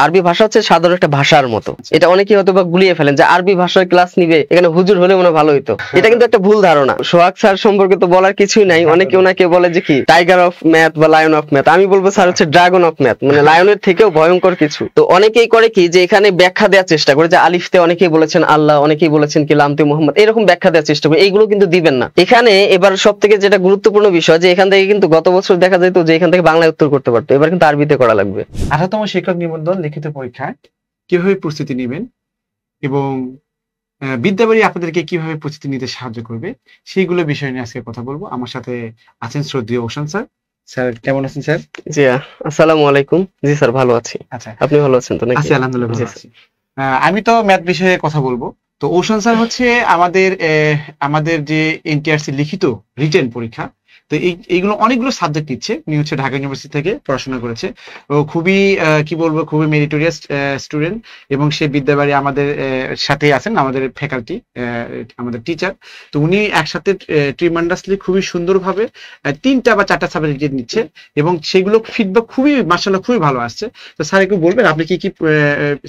আরবি ভাষা হচ্ছে সাধারণ একটা ভাষার মতো। এটা অনেকেই হয়তো বা গুলিয়ে ফেলেন যে আরবি ভাষার ক্লাস নিবে, এখানে হুজুর হলে মনে ভালো হইতো। এটা কিন্তু একটা ভুল ধারণা। সোহাগ স্যার সম্পর্কে তো বলার কিছুই নাই। অনেকে ওনাকে বলে যে কি টাইগার অফ ম্যাথ বা লায়ন অফ ম্যাথ। আমি বলবো স্যার হচ্ছে ড্রাগন অফ ম্যাথ, মানে লায়নের থেকেও ভয়ঙ্কর কিছু। তো অনেকেই করে কি যে এখানে ব্যাখ্যা দেওয়ার চেষ্টা করে যে আলিফতে অনেকেই বলেছেন আল্লাহ, অনেকেই বলেছেন কি লামতে মুহাম্মদ, এরকম ব্যাখ্যা দেওয়ার চেষ্টা করে। এইগুলো কিন্তু দিবেন না এখানে। এবার সব থেকে যেটা গুরুত্বপূর্ণ বিষয় যে এখান থেকে কিন্তু গত বছর দেখা যেত যে এখান থেকে বাংলায় উত্তর করতে পারতো, এবার কিন্তু আরবিতে করা লাগবে। 18তম শিক্ষক নিবন্ধন লিখিত পরীক্ষায় কিভাবে প্রস্তুতি নেবেন এবং বিদ্যাবাড়ি আপনাদেরকে কিভাবে প্রস্তুতি নিতে সাহায্য করবে সেইগুলো বিষয় নিয়ে আজকে কথা বলবো। আমার সাথে আছেন শ্রদ্ধেয় ওশান স্যার। স্যার কেমন আছেন স্যার? জি আসসালামু আলাইকুম। জি স্যার ভালো আছি। আচ্ছা, আপনি ভালো আছেন তো নাকি? আছি আলহামদুলিল্লাহ ভালো আছি। আমি তো ম্যাথ বিষয়ে কথা বলবো। তো ওশান স্যার হচ্ছে আমাদের যে এনটিআরসি লিখিত রিটেন পরীক্ষা, তো এইগুলো অনেকগুলো সাবজেক্ট নিচ্ছে। উনি হচ্ছে ঢাকা ইউনিভার্সিটি থেকে পড়াশোনা করেছে। ও খুবই কি বলবো, খুবই মেরিটোরিয়াস স্টুডেন্ট এবং সে বিদ্যাবাড়ি আমাদের সাথেই আছেন, আমাদের ফ্যাকাল্টি, আমাদের টিচার। তো উনি একসাথে ট্রিমান্ডাসলি খুবই সুন্দরভাবে 3টা বা 4টা সাবজেক্ট নিচ্ছে এবং সেগুলো ফিডব্যাক খুবই মাশাআল্লাহ খুবই ভালো আসছে। তো স্যার একটু বলবেন আপনি কি কি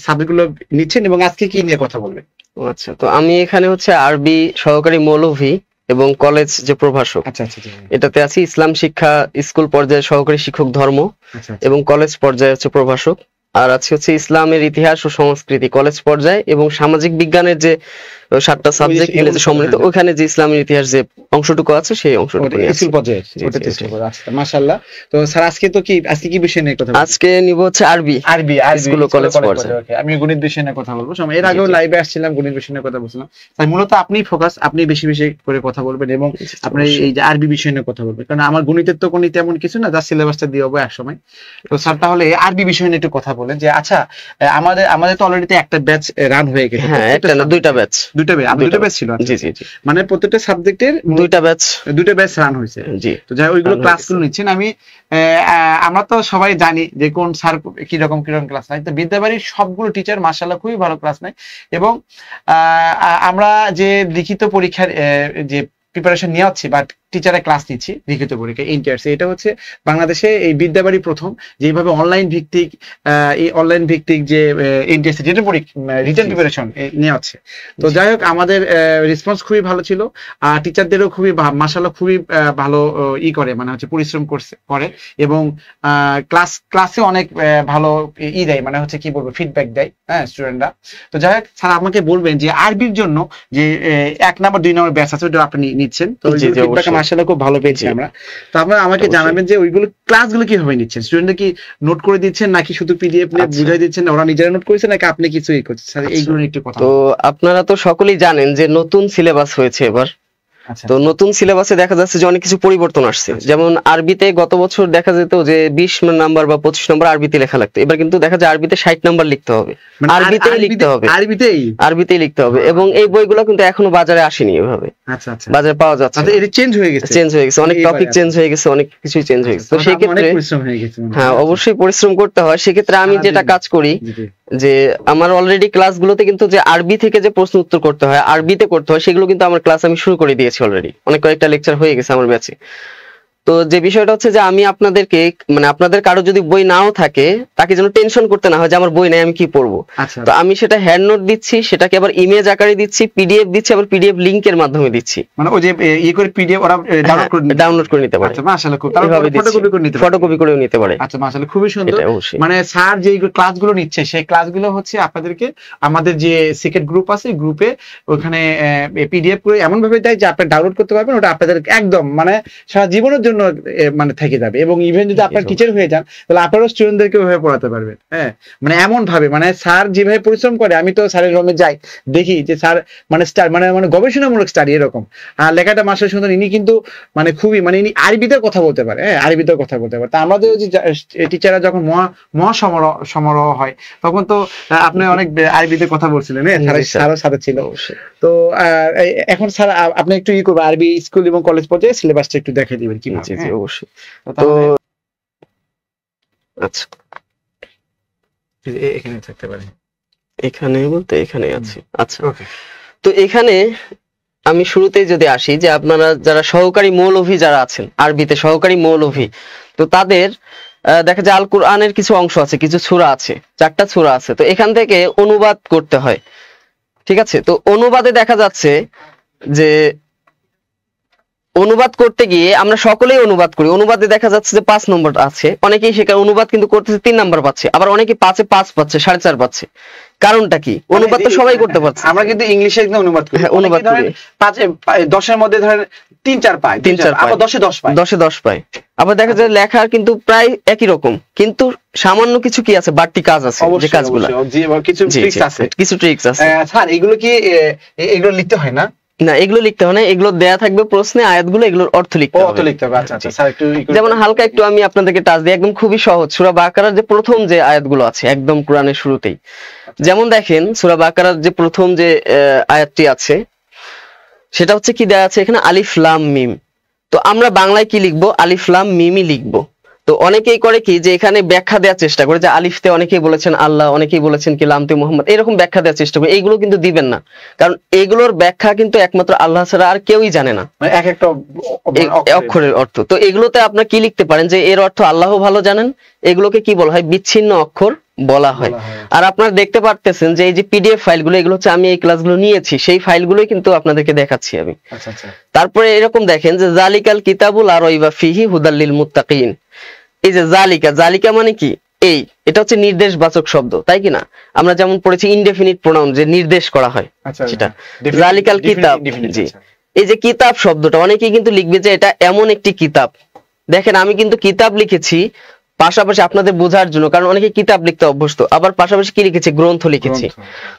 সাবজেক্টগুলো নিচ্ছেন এবং আজকে কি নিয়ে কথা বলবেন? আচ্ছা, তো আমি এখানে হচ্ছে আরবি সহকারী মৌলভী এবং কলেজ যে প্রভাষক, আচ্ছা আচ্ছা, এটাতে আছি। ইসলাম শিক্ষা স্কুল পর্যায়ে সহকারী শিক্ষক ধর্ম এবং কলেজ পর্যায়ে হচ্ছে প্রভাষক। আর আছে হচ্ছে ইসলামের ইতিহাস ও সংস্কৃতি কলেজ পর্যায়ে এবং সামাজিক বিজ্ঞানের যে 7টা সাবজেক্ট মিলে যে সম্মিলিত, ওখানে যে ইসলামের ইতিহাস যে অংশটুকু আছে সেই অংশটুকু স্কুল পর্যায়ে ওটা চেষ্টা করব। আচ্ছা মাশাআল্লাহ। তো স্যার আজকে কি বিষয় নিয়ে কথা বলবো? আজকে নিব হচ্ছে আরবি স্কুল ও কলেজ পর্যায়ে। ওকে, আমি গণিত বিষয় নিয়ে কথা বলবো। এর আগেও লাইভে আসছিলাম, গণিত বিষয় নিয়ে কথা বলছিলাম। তাই মূলত আপনি ফোকাস, আপনি বেশি বেশি করে কথা বলবেন এবং আপনি এই যে আরবি বিষয় নিয়ে কথা বলবেন, কারণ আমার গণিতের তো কোনো তেমন কিছু না, যা সিলেবাসটা দিয়ে হবে এক সময়। তো স্যার তাহলে আরবি বিষয় নিয়ে একটু কথা বলেন যে আচ্ছা আমাদের তো অলরেডি একটা ব্যাচ রান হয়ে গেছে। হ্যাঁ, একটা না দুইটা ব্যাচ ছিল। জি জি জি, মানে প্রত্যেকটা সাবজেক্টের দুইটা ব্যাচ রান হয়েছে। জি, তো যাই ওইগুলো ক্লাসগুলো নিচ্ছেন। আমরা তো সবাই জানি যে কোন স্যার কিরকম ক্লাস নেয়। তো বিদ্যাবাড়ির সবগুলো টিচার মাশাআল্লাহ খুবই ভালো ক্লাস নেয় এবং আমরা যে লিখিত পরীক্ষার যে প্রিপারেশন নিয়ে হচ্ছে বা টিচারে ক্লাস নিচ্ছি লিখিত পরীক্ষা এনটিআরসি, এটা হচ্ছে বাংলাদেশে এই বিদ্যাবাড়ি প্রথম যেভাবে অনলাইন ভিত্তিক যে এনটিআরসি যেটা রিটেন প্রিপারেশন নিয়ে হচ্ছে। তো যাই হোক আমাদের রেসপন্স খুবই ভালো ছিল। আর টিচারদেরও খুবই মাশাআল্লাহ খুবই ভালো করে, মানে হচ্ছে পরিশ্রম করে এবং ক্লাসে অনেক ভালো দেয়, মানে হচ্ছে কি বলবো ফিডব্যাক দেয় স্টুডেন্টরা। তো যাই হোক স্যার আমাকে বলবেন যে আরবির জন্য যে 1 নাম্বার 2 নাম্বার ব্যাচ আছে ওটা আপনি নিচ্ছেন, তো ফিডব্যাক মাশাআল্লাহ খুব ভালো পেয়েছি আমরা। তো আপনারা আমাকে জানাবেন যে ওইগুলো ক্লাসগুলো কিভাবে নিচ্ছেন, স্টুডেন্টরা কি নোট করে দিচ্ছেন নাকি শুধু পিডিএফ নিয়ে বুঝাই দিচ্ছেন, ওরা নিজেরা নোট করেছে নাকি আপনি কিছু করছেন স্যার, এইগুলো একটু কথা। তো আপনারা তো সকলেই জানেন যে নতুন সিলেবাস হয়েছে এবার। তো নতুন সিলেবাসে দেখা যাচ্ছে যে অনেক কিছু পরিবর্তন আসছে। যেমন আরবিতে গত বছর দেখা যেত যে 20 নাম্বার বা 25 নাম্বার আরবিতে লেখা লাগতো, এবার কিন্তু দেখা যায় আরবিতে 60 নাম্বার লিখতে হবে, আরবিতেই লিখতে হবে এবং এই বইগুলো কিন্তু এখনো বাজারে আসেনি এভাবে। আচ্ছা আচ্ছা, বাজারে পাওয়া যাচ্ছে। আচ্ছা, এটা চেঞ্জ হয়ে গেছে, অনেক টপিক চেঞ্জ হয়ে গেছে, অনেক কিছুই চেঞ্জ হয়ে গেছে। তো সেই ক্ষেত্রে হ্যাঁ অবশ্যই পরিশ্রম করতে হয়। সেক্ষেত্রে আমি যেটা কাজ করি যে আমার অলরেডি ক্লাসগুলোতে কিন্তু যে আরবি থেকে যে প্রশ্ন উত্তর করতে হয়, আরবিতে করতে হয়, সেগুলো কিন্তু আমার ক্লাস আমি শুরু করে দিয়েছি অলরেডি। অনেক কয়েকটা লেকচার হয়ে গেছে আমার ব্যাচে। তো যে বিষয়টা হচ্ছে যে আমি আপনাদেরকে, মানে আপনাদের কারো যদি বই নাও থাকে তাকে যেন টেনশন করতে না হয় যে আমার বই নাই আমি কি পড়বো। তো আমি সেটা হ্যান্ড নোট দিচ্ছি, সেটাকে আবার ইমেজ আকারে দিচ্ছি, পিডিএফ দিচ্ছি, আবার পিডিএফ লিংকের মাধ্যমে দিচ্ছি, মানে ওই যে করে পিডিএফ ওরা ডাউনলোড করে নিতে পারে। আচ্ছা মাশাআল্লাহ, খুব তারপরে ফটোকপি করেও নিতে পারে। আচ্ছা মাশাআল্লাহ খুবই সুন্দর। মানে স্যার যে ক্লাসগুলো নিচ্ছে সেই ক্লাসগুলো হচ্ছে আপনাদেরকে আমাদের যে সিক্রেট গ্রুপ আছে গ্রুপে ওখানে পিডিএফ করে এমন ভাবে দেয় যে আপনি ডাউনলোড করতে পারবেন, ওটা আপনাদের একদম মানে সারা জীবনের জন্য মানে থেকে যাবে। এবং ইভেন যদি আপনার টিচার হয়ে যান তাহলে আপনারও স্টুডেন্টদেরকে ওইভাবে পড়াতে পারবেন। হ্যাঁ, মানে এমন ভাবে, মানে স্যার যেভাবে পরিশ্রম করে, আমি তো স্যারের রুমে যাই দেখি যে স্যার মানে মানে গবেষণামূলক স্টাডি এরকম। আর লেখাটা মাস্টার সুন্দর, ইনি কিন্তু মানে খুবই, মানে ইনি আরবিতে কথা বলতে পারে। হ্যাঁ, আরবিতে কথা বলতে পারে। তা আমাদের যে টিচাররা যখন মহা সমারোহ হয় তখন তো আপনি অনেক আরবিতে কথা বলছিলেন, স্যারের সাথে ছিল। তো এখন স্যার আপনি একটু করবো আরবি স্কুল এবং কলেজ পর্যায়ে সিলেবাসটা একটু দেখে দিবেন কি? অবশ্যই। তো আচ্ছা এখানে থাকতে পারে, এখানে বলতে এখানে আছে। আচ্ছা ওকে, তো এখানে আমি শুরুতেই যদি আসি যে আপনারা যারা সহকারী মৌলভী যারা আছেন আরবিতে সহকারী মৌলভী, তো তাদের দেখা যায় আল কোরআনের কিছু অংশ আছে, কিছু সূরা আছে, 4টা সূরা আছে, তো এখান থেকে অনুবাদ করতে হয়। ঠিক আছে, তো অনুবাদে দেখা যাচ্ছে যে অনুবাদ করতে গিয়ে আমরা সকলেই অনুবাদ করি, অনুবাদে দেখা যাচ্ছে যে 5 নম্বর আছে, অনেকেই সেখানে অনুবাদ কিন্তু করতেছে 3 নম্বর পাচ্ছে, আবার অনেকে 5-এ 5 পাচ্ছে, 4.5 পাচ্ছে। কারণটা কি? অনুবাদ তো সবাই করতে পারছে। আমরা কিন্তু ইংলিশে একদম অনুবাদ করি, হ্যাঁ, অনুবাদ করি 10-এর মধ্যে ধরেন 3-4 পায়, 3-4 আবার 10-এ 10 পায়, 10-এ 10 পায়। আবার দেখা যায় লেখার কিন্তু প্রায় একই রকম, কিন্তু সামান্য কিছু কি আছে, বাড়তি কাজ আছে, যে কাজগুলো কিছু ট্রিক্স আছে, কিছু ট্রিক্স আছে। স্যার এগুলো কি এগুলো লিখতে হয় না? না, এগুলো লিখতে হয় না, এগুলো দেয়া থাকবে প্রশ্নে, আয়াতগুলো, এগুলোর অর্থ লিখতে হবে। আচ্ছা আচ্ছা স্যার, একটু যেমন হালকা একটু আমি আপনাদেরকে টাচ দিই, একদম খুবই সহজ। সূরা বাকারার যে প্রথম যে আয়াতগুলো আছে একদম কোরআনের শুরুতেই, যেমন দেখেন সূরা বাকারার যে প্রথম যে আয়াতটি আছে সেটা হচ্ছে কি দেয়া আছে এখানে, আলিফ লাম মিম। তো আমরা বাংলায় কি লিখবো? আলিফ লাম মিমই লিখবো। তো অনেকেই করে কি যে এখানে ব্যাখ্যা দেওয়ার চেষ্টা করে, যে আলিফতে অনেকেই বলেছেন আল্লাহ, অনেকেই বলেছেন কি লামতে মুহাম্মদ, এরকম ব্যাখ্যা দেওয়ার চেষ্টা করে। এইগুলো কিন্তু দিবেন না, কারণ এগুলোর ব্যাখ্যা কিন্তু একমাত্র আল্লাহ ছাড়া আর কেউই জানে না, এক একটা অক্ষরের অর্থ। তো এগুলোতে আপনার কি লিখতে পারেন যে এর অর্থ আল্লাহ ভালো জানেন, এগুলোকে কি বলা হয়? বিচ্ছিন্ন অক্ষর বলা হয়। আর আপনারা দেখতে পারতেছেন যে এই যে পিডিএফ ফাইলগুলো, এগুলো হচ্ছে আমি এই ক্লাসগুলো নিয়েছি, সেই ফাইলগুলোই কিন্তু আপনাদেরকে দেখাচ্ছি আমি। তারপরে এরকম দেখেন যে জালিকাল কিতাবুল লা রাইবা ফিহি হুদাল লিল মুত্তাকিন। এই যে জালিকা, জালিকা মানে কি? এই, এটা হচ্ছে নির্দেশবাচক শব্দ, তাই কি না? আমরা যেমন পড়েছি ইনডেফিনিট প্রোনাউন, যে নির্দেশ করা হয়, সেটা জালিকাল কিতাব। জি, এই যে কিতাব শব্দটা অনেকেই কিন্তু লিখবে যে এটা এমন একটি কিতাব। দেখেন আমি কিন্তু কিতাব লিখেছি পাশাপাশি আপনাদের বোঝার জন্য, কারণ অনেকে কিতাব লিখতে অভ্যস্ত, আবার পাশাপাশি কি লিখেছি? গ্রন্থ লিখেছি।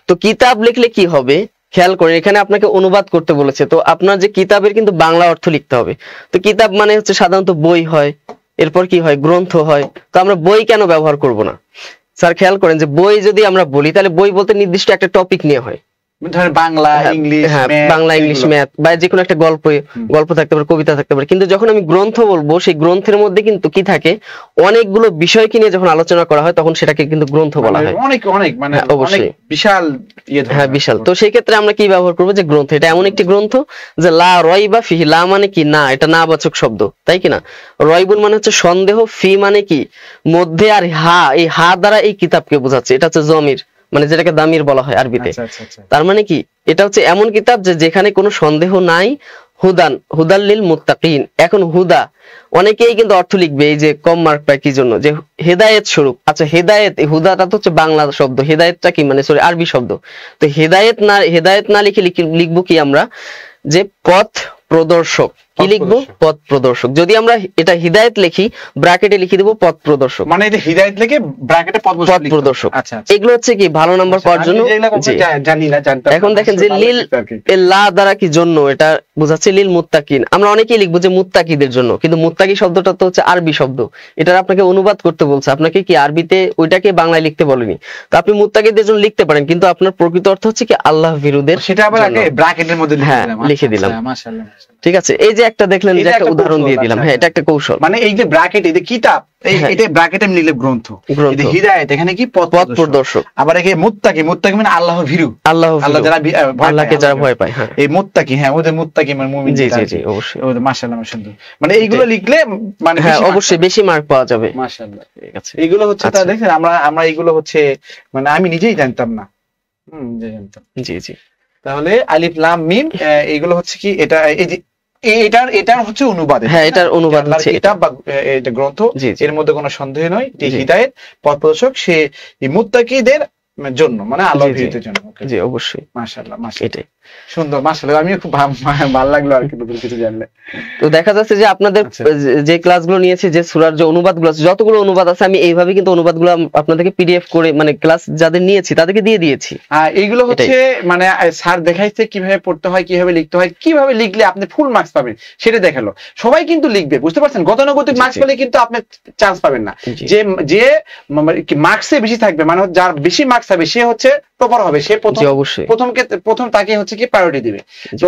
তো কিতাব লিখলে কি হবে খেয়াল করে, এখানে আপনাকে অনুবাদ করতে বলেছে, তো আপনার যে কিতাবের কিন্তু বাংলা অর্থ লিখতে হবে। তো কিতাব মানে হচ্ছে সাধারণত বই হয়, এরপর কি হয়? গ্রন্থ হয়। তো আমরা বই কেন ব্যবহার করব না? স্যার খেয়াল করেন যে বই যদি আমরা বলি, তাহলে বই বলতে নির্দিষ্ট একটা টপিক নিয়ে হয়, Bangla English, Bangla English math, বা যে কোনো একটা গল্প থাকতে পারে, কবিতা থাকতে পারে। কিন্তু যখন আমি গ্রন্থ বলবো, সেই গ্রন্থের মধ্যে কিন্তু কি থাকে, অনেকগুলো বিষয়কে নিয়ে যখন আলোচনা করা হয় তখন সেটাকে কিন্তু গ্রন্থ বলা হয়। অনেক অনেক মানে অবশ্যই বিশাল, হ্যাঁ বিশাল। তো সেই ক্ষেত্রে আমরা কি ব্যবহার করবো? যে গ্রন্থ, এটা এমন একটি গ্রন্থ যে লা রাইবা ফিহি, লা মানে কি? না, এটা না বাচক শব্দ, তাই কি না? রাইবুন মানে হচ্ছে সন্দেহ, ফি মানে কি? মধ্যে, আর হা, এই হা দ্বারা এই কিতাবকে বোঝাচ্ছে, এটা হচ্ছে জমির, মানে যেটাকে দামির বলা হয় আরবিতে। তার মানে কি? এটা হচ্ছে এমন কিতাব যে যেখানে কোনো সন্দেহ নাই। হুদান, হুদাল লিল মুত্তাকিন। এখন হুদা অনেকেই কিন্তু অর্থ লিখবে, এই যে কম মার্ক পায় কি জন্য, যে হেদায়েত স্বরূপ। আচ্ছা হেদায়েত, এই হুদাটা তো হচ্ছে বাংলা শব্দ, হেদায়েতটা কি মানে সরি আরবি শব্দ। তো হেদায়েত না লিখে লিখবো কি আমরা, যে পথ প্রদর্শক। কি লিখবো? পথ প্রদর্শক। যদি আমরা এটা হিদায়াত লিখি, ব্র্যাকেটে লিখে দেবো পথ প্রদর্শক, মানে এটা হিদায়াত লিখে ব্র্যাকেটে পথ প্রদর্শক। এগুলো হচ্ছে কি ভালো নাম্বার পাওয়ার জন্য। জানি না, জানতাম। এখন দেখেন যে লিল, লা দ্বারা কি জন্য, এটা বোঝাচ্ছে লিল মুত্তাকিন। আমরা অনেকেই লিখবো যে মুত্তাকিদের জন্য, কিন্তু মুত্তাকি শব্দটা তো হচ্ছে আরবি শব্দ, এটার আপনাকে অনুবাদ করতে বলছে, আপনাকে কি আরবিতে ওইটাকে বাংলায় লিখতে বলেনি। তো আপনি মুত্তাকিদের জন্য লিখতে পারেন, কিন্তু আপনার প্রকৃত অর্থ হচ্ছে কি আল্লাহ বিরুদ্ধের। সেটা আবার আগে ব্র্যাকেটের মধ্যে লিখে দিলাম। মাশাআল্লাহ, ঠিক আছে। এই যে একটা দেখলেন, যে একটা উদাহরণ দিয়ে দিলাম। হ্যাঁ, এটা একটা কৌশল। মানে এই যে ব্র্যাকেট, এই যে কিতাব, এটা ব্র্যাকেটে নিলে গ্রন্থ, এই হিদায়াত এখানে কি পথ প্রদর্শক। আবার এখানে মুত্তাকি, মুত্তাকি মানে আল্লাহ ভীরু, আল্লাহ যারা আল্লাহকে যারা ভয় পায়। হ্যাঁ, এই মুত্তাকি, হ্যাঁ ওদের মুত্তাকি মানে মুমিন। জি জি জি, অবশ্যই। মাশাআল্লাহ, সুন্দর। মানে এইগুলো লিখলে মানে হ্যাঁ অবশ্যই বেশি মার্ক পাওয়া যাবে। মাশাআল্লাহ, ঠিক আছে। এইগুলো হচ্ছে তা দেখেন, আমরা এইগুলো হচ্ছে মানে আমি নিজেই জানতাম না। জানতাম। জি জি। তাহলে আলিফ লাম মিম, এইগুলো হচ্ছে কি, এটা এই যে এটার হচ্ছে অনুবাদ। হ্যাঁ, এটার অনুবাদ হচ্ছে কিতাব বা এটা গ্রন্থ, এর মধ্যে কোনো সন্দেহ নয় যে হিদায়াত পথ প্রদর্শক, সে মুত্তাকিদের জন্য, মানে আল্লাহর ভীরুদের জন্য। জি অবশ্যই। মাশাআল্লাহ, এটাই সুন্দর। মাশাআল্লাহ, আমিও খুব ভালো লাগলো আর কি নতুন কিছু জানলে। তো দেখা যাচ্ছে যে আপনাদের যে ক্লাসগুলো নিয়েছে, যে সূরার যে অনুবাদগুলো আছে, যতগুলো অনুবাদ আছে, আমি এইভাবে কিন্তু অনুবাদগুলো আপনাদেরকে পিডিএফ করে, মানে ক্লাস যাদের নিয়েছি তাদেরকে দিয়ে দিয়েছি। এইগুলো হচ্ছে মানে স্যার দেখাইছে কিভাবে পড়তে হয়, কিভাবে লিখতে হয়, কিভাবে লিখলে আপনি ফুল মার্কস পাবেন সেটা দেখালো। সবাই কিন্তু লিখবে, বুঝতে পারছেন? গতানুগতিক মার্কস পেলে কিন্তু আপনি চান্স পাবেন না। যে মার্কসে বেশি থাকবে, মানে যার বেশি মার্কস হবে সে হচ্ছে টপার হবে, সে প্রথম তাকে হচ্ছে কি প্রায়োরিটি দিবে। তো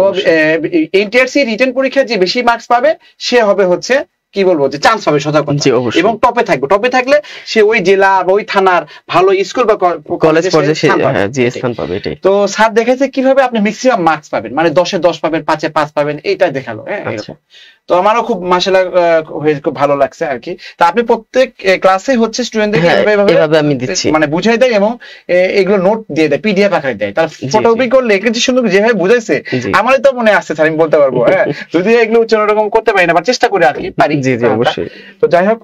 এনটিআরসি রিটেন পরীক্ষায় যে বেশি মার্কস পাবে সে হবে হচ্ছে কি বলবো যে চান্স পাবে সোজা কথা, জি, অবশ্যই। এবং টপে থাকবে, টপে থাকলে সে ওই জেলা বা ওই থানার ভালো স্কুল বা কলেজ পর্যায়ে স্থান পাবে। হ্যাঁ জি এটাই। স্থান পাবে এটাই। তো স্যার দেখাইছে কিভাবে আপনি ম্যাক্সিমাম মার্কস পাবেন, মানে 10-এ 10 পাবেন, 5-এ 5 পাবেন, এইটাই দেখালো। হ্যাঁ আচ্ছা। এরকম। তো আমারও খুব মাশাআল্লাহ হয়ে খুব ভালো লাগছে আর কি। তো আপনি প্রত্যেক ক্লাসে হচ্ছে স্টুডেন্টদেরকে হ্যাঁ, এভাবে এভাবে আমি দিচ্ছি। মানে বুঝাই দেয় এবং এগুলো নোট দিয়ে দেয়, পিডিএফ আকারে দেয়, তার জি, ফটোকপি করলে এগুলো সুন্দর যেভাবে বুঝাইছে জি। আমারই তো মনে আসছে স্যার, আমি বলতে পারবো। হ্যাঁ যদি এগুলো উচ্চারণ এরকম করতে পারি না বা চেষ্টা করি আর কি, পারি। জি, জি, অবশ্যই। তো যাই হোক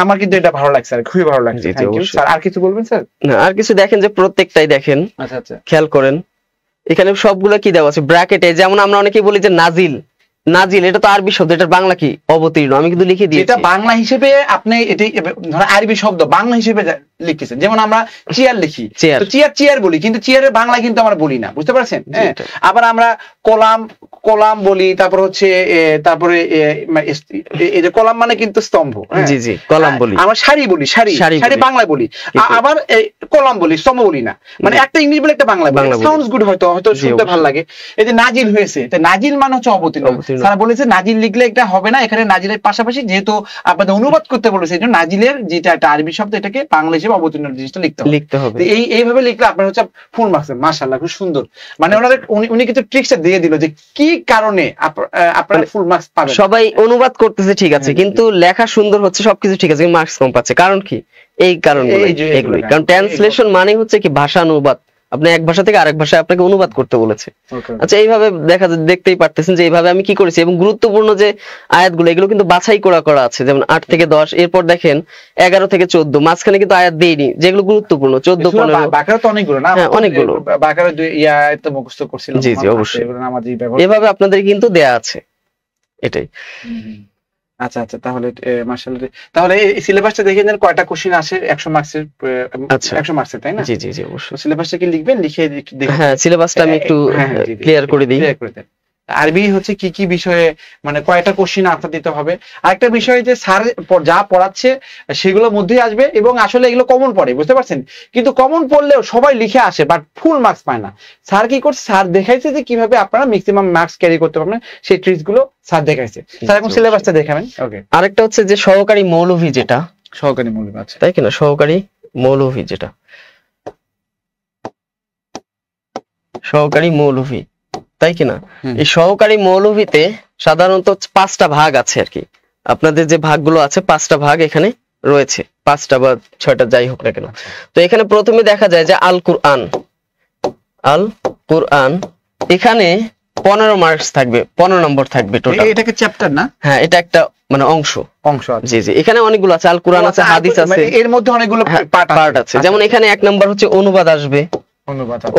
আমার কিন্তু এটা ভালো লাগছে আর খুবই ভালো লাগছে। জি, জি, থ্যাংক ইউ অবশ্যই। স্যার। আর কিছু বলবেন স্যার? না আর কিছু দেখেন যে প্রত্যেকটাই দেখেন, আচ্ছা আচ্ছা। খেয়াল করেন এখানে সবগুলো কি দেওয়া আছে ব্র্যাকেটে, যেমন আমরা অনেকেই বলি যে নাজিল, নাজিল এটা তো আরবি শব্দ, এটার বাংলা কি? অবতীর্ণ। আমি কিন্তু লিখে দিয়েছি। যেটা বাংলা হিসেবে আপনি এটি ধরো আরবি শব্দ বাংলা হিসেবে লিখতেছেন, যেমন আমরা চেয়ার লিখি, চেয়ার। তো চেয়ার চেয়ার বলি, কিন্তু চেয়ারের বাংলা কিন্তু আমরা বলি না, বুঝতে পারছেন? হ্যাঁ। এটা। আবার আমরা কলাম কলাম বলি, তারপর হচ্ছে তারপরে এই যে কলাম মানে কিন্তু স্তম্ভ। হ্যাঁ। জি, জি, কলাম বলি। আমরা সারি বলি, সারি সারি সারি বলি। বাংলায় বলি, কিন্তু- আবার কলাম বলি, স্তম্ভ বলি না। মানে জি। একটা ইংলিশ বলে একটা বাংলা বলি, বাংলা বলি। সাউন্ডস গুড, হয়তো হয়তো জি, শুনতে অবশ্যই। ভালো লাগে। এই যে নাজিল হয়েছে, তো নাজিল মানে হচ্ছে অবতীর্ণ। অবতীর্ণ। স্যার বলেছে নাজিল লিখলে এটা হবে না, এখানে নাজিলের পাশাপাশি যেহেতু আপনাদের অনুবাদ করতে বলেছে, এই জন্য নাজিলের যেটা একটা আরবি শব্দ, এটাকে বাংলা হিসেবে অবতীর্ণ জিনিসটা লিখতে হবে। তো এইভাবে লিখলে আপনার হচ্ছে ফুল মার্কস। মাশাআল্লাহ, খুব সুন্দর। মানে ওনাদের উনি কিন্তু ট্রিক্সটা দিয়ে দিল যে কি কারণে আপনারা ফুল মার্কস পাবেন। সবাই অনুবাদ করতেছে ঠিক আছে, হ্যাঁ, কিন্তু লেখা সুন্দর হচ্ছে, সবকিছু ঠিক আছে, কিন্তু মার্কস কম পাচ্ছে। কারণ কি? এই কারণগুলো এই যে এগুলোই। এগুলো। কারণ ট্রান্সলেশন মানে হচ্ছে কি ভাষা অনুবাদ, আপনি এক ভাষা থেকে আরেক ভাষায় আপনাকে অনুবাদ করতে বলেছে। Okay. আচ্ছা এইভাবে দেখতেই পারতেছেন যে এইভাবে আমি কি করেছি, এবং গুরুত্বপূর্ণ যে আয়াতগুলো এগুলো কিন্তু বাছাই করা আছে, যেমন 8 থেকে 10, এরপর দেখেন 11 থেকে 14, মাঝখানে কিন্তু আয়াত দেইনি যেগুলো গুরুত্বপূর্ণ, 14, 15। বাকারা তো অনেকগুলো না? হ্যাঁ, অনেকগুলো। বাকারা তো মুখস্থ করছিলাম। জি, জি, অবশ্যই। এগুলো নামাজি ব্যবহার। এভাবে আপনাদের কিন্তু দেয়া আছে, এটাই। আচ্ছা আচ্ছা, তাহলে মাশাআল্লাহ, তাহলে এই সিলেবাসটা দেখে নেন কয়টা কোশ্চেন আসে 100 মার্কসের। আচ্ছা। 100 মার্কসের, তাই না? জি, জি, জি, অবশ্যই। সিলেবাসটা কি লিখবেন, লিখে দেখুন। হ্যাঁ, সিলেবাসটা আমি একটু ক্লিয়ার করে দিই। ক্লিয়ার করে দেন। আরবি হচ্ছে কি কি বিষয়ে, মানে কয়টা কোশ্চেন আনসার দিতে হবে। আরেকটা বিষয় যে স্যার যা পড়াচ্ছে সেগুলোর মধ্যেই আসবে, এবং আসলে এগুলো কমন পড়ে, বুঝতে পারছেন? কিন্তু কমন পড়লেও সবাই লিখে আসে, বাট ফুল মার্কস পায় না। স্যার কি করছে, স্যার দেখাইছে যে কিভাবে আপনারা ম্যাক্সিমাম মার্কস ক্যারি করতে পারবেন, সেই ট্রিক্স গুলো স্যার দেখাইছে। স্যার এখন সিলেবাসটা দেখাবেন। ওকে। আরেকটা হচ্ছে যে সহকারী মৌলভী, যেটা সহকারী মৌলভী। আচ্ছা। তাই কিনা, সহকারী মৌলভী, যেটা সহকারী মৌলভী, তাই কিনা। এই সহকারী মৌলভীতে সাধারণত 5টা ভাগ আছে আর কি। আপনাদের যে ভাগগুলো আছে 5টা ভাগ এখানে রয়েছে, 5টা বা 6টা যাই হোক না কেন। তো এখানে প্রথমে দেখা যায় যে আল কুরআন, আল কুরআন, এখানে 15 মার্কস থাকবে, 15 নম্বর থাকবে টোটাল। এটাকে চ্যাপ্টার না? হ্যাঁ, এটা একটা মানে অংশ। আছে। জি, জি, এখানে অনেকগুলো আছে, আল কুরআন আছে, হাদিস আছে, এর মধ্যে অনেকগুলো পার্ট আছে। যেমন এখানে 1 নম্বর হচ্ছে অনুবাদ আসবে,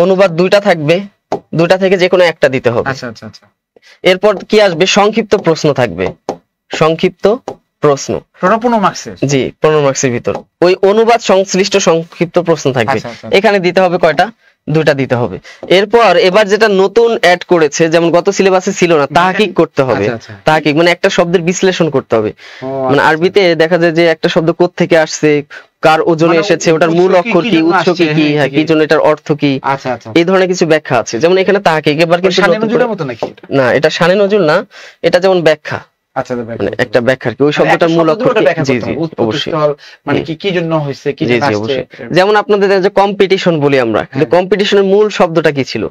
অনুবাদ 2টা থাকবে, 2টা থেকে যে কোনো একটা দিতে হবে। আচ্ছা আচ্ছা আচ্ছা। এরপর কি আসবে, সংক্ষিপ্ত প্রশ্ন থাকবে, সংক্ষিপ্ত প্রশ্ন। 15 মার্কসের? জি, 15 মার্কসের ভিতর ওই অনুবাদ সংশ্লিষ্ট সংক্ষিপ্ত প্রশ্ন থাকবে। এখানে দিতে হবে কয়টা? 2টা দিতে হবে। এরপর এবার যেটা নতুন অ্যাড করেছে, যেমন গত সিলেবাসে ছিল না, তাহকিক করতে হবে। তাহকিক মানে একটা শব্দের বিশ্লেষণ করতে হবে। মানে আরবিতে দেখা যায় যে একটা শব্দ কোথা থেকে আসছে, কার ওজনে এসেছে, ওটার মূল অক্ষর কি, উৎস কি, কি হ্যাঁ কি জন্য, এটার অর্থ কি, এই ধরনের কিছু ব্যাখ্যা আছে। যেমন এখানে তাহকিক। এবার কিন্তু শানে নজরুলের মতো নাকি? না, এটা শানে নজরুল না, এটা যেমন ব্যাখ্যা। আচ্ছা, মানে একটা ব্যাখ্যা কি, ওই শব্দটার মূল অক্ষর কি। জি, জি, অবশ্যই। মানে কি জন্য হইছে, কি জন্য আসছে। যেমন আপনাদের যে কম্পিটিশন বলি আমরা, কিন্তু কম্পিটিশনের মূল শব্দটা কি ছিল?